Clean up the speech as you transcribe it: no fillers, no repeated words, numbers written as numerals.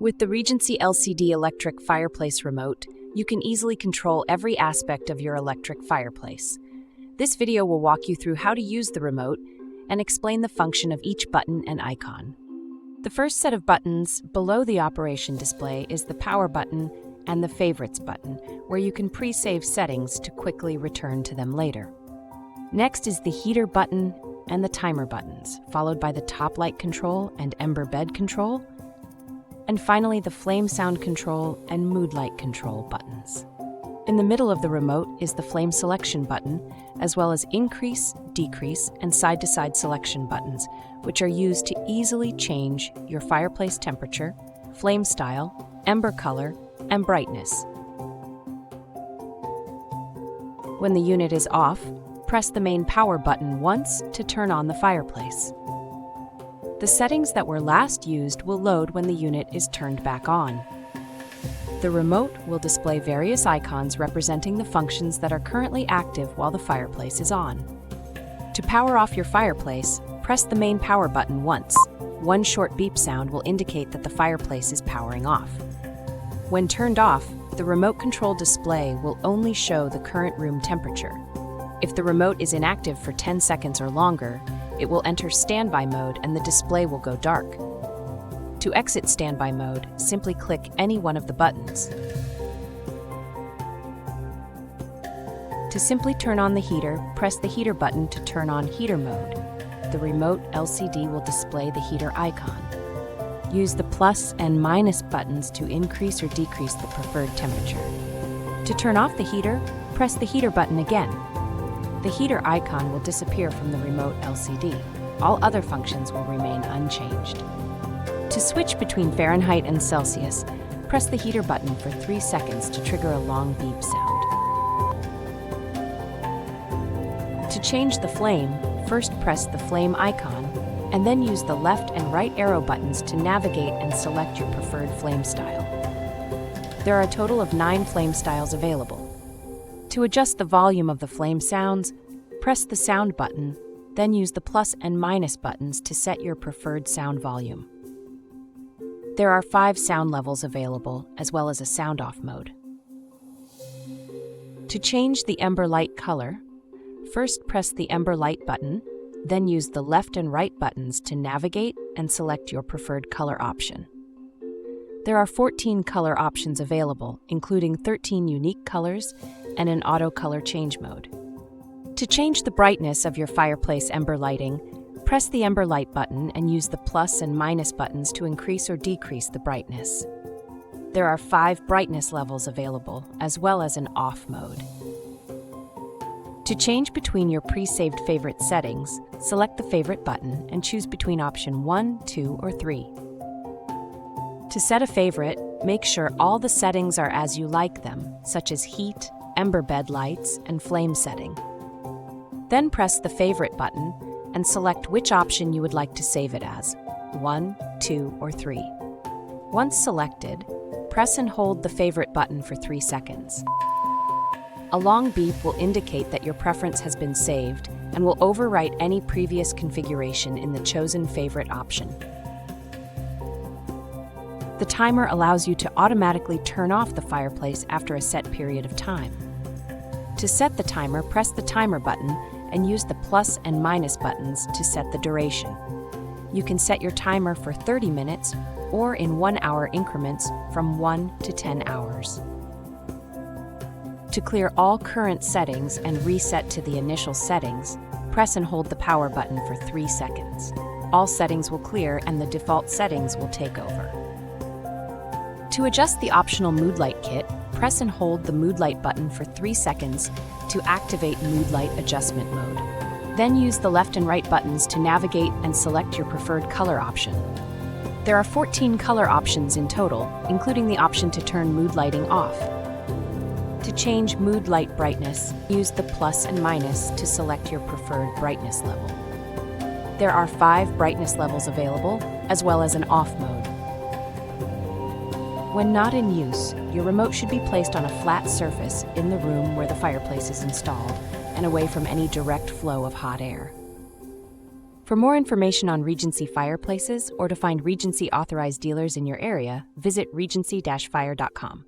With the Regency LCD electric fireplace remote, you can easily control every aspect of your electric fireplace. This video will walk you through how to use the remote and explain the function of each button and icon. The first set of buttons below the operation display is the power button and the favorites button, where you can pre-save settings to quickly return to them later. Next is the heater button and the timer buttons, followed by the top light control and Ember bed control, and finally the flame sound control and mood light control buttons. In the middle of the remote is the flame selection button, as well as increase, decrease, and side-to-side selection buttons, which are used to easily change your fireplace temperature, flame style, ember color, and brightness. When the unit is off, press the main power button once to turn on the fireplace. The settings that were last used will load when the unit is turned back on. The remote will display various icons representing the functions that are currently active while the fireplace is on. To power off your fireplace, press the main power button once. One short beep sound will indicate that the fireplace is powering off. When turned off, the remote control display will only show the current room temperature. If the remote is inactive for 10 seconds or longer, it will enter standby mode and the display will go dark. To exit standby mode, simply click any one of the buttons. To simply turn on the heater, press the heater button to turn on heater mode. The remote LCD will display the heater icon. Use the plus and minus buttons to increase or decrease the preferred temperature. To turn off the heater, press the heater button again. The heater icon will disappear from the remote LCD. All other functions will remain unchanged. To switch between Fahrenheit and Celsius, press the heater button for 3 seconds to trigger a long beep sound. To change the flame, first press the flame icon, and then use the left and right arrow buttons to navigate and select your preferred flame style. There are a total of 9 flame styles available. To adjust the volume of the flame sounds, press the sound button, then use the plus and minus buttons to set your preferred sound volume. There are 5 sound levels available, as well as a sound off mode. To change the ember light color, first press the ember light button, then use the left and right buttons to navigate and select your preferred color option. There are 14 color options available, including 13 unique colors and an auto color change mode. To change the brightness of your fireplace ember lighting, press the ember light button and use the plus and minus buttons to increase or decrease the brightness. There are 5 brightness levels available, as well as an off mode. To change between your pre-saved favorite settings, select the favorite button and choose between option 1, 2, or 3. To set a favorite, make sure all the settings are as you like them, such as heat, ember bed lights, and flame setting. Then press the favorite button and select which option you would like to save it as, 1, 2, or 3. Once selected, press and hold the favorite button for 3 seconds. A long beep will indicate that your preference has been saved and will overwrite any previous configuration in the chosen favorite option. The timer allows you to automatically turn off the fireplace after a set period of time. To set the timer, press the timer button and use the plus and minus buttons to set the duration. You can set your timer for 30 minutes or in 1-hour increments from 1 to 10 hours. To clear all current settings and reset to the initial settings, press and hold the power button for 3 seconds. All settings will clear and the default settings will take over. To adjust the optional mood light kit, press and hold the mood light button for 3 seconds to activate mood light adjustment mode. Then use the left and right buttons to navigate and select your preferred color option. There are 14 color options in total, including the option to turn mood lighting off. To change mood light brightness, use the plus and minus to select your preferred brightness level. There are 5 brightness levels available, as well as an off mode. When not in use, your remote should be placed on a flat surface in the room where the fireplace is installed and away from any direct flow of hot air. For more information on Regency fireplaces or to find Regency authorized dealers in your area, visit regency-fire.com.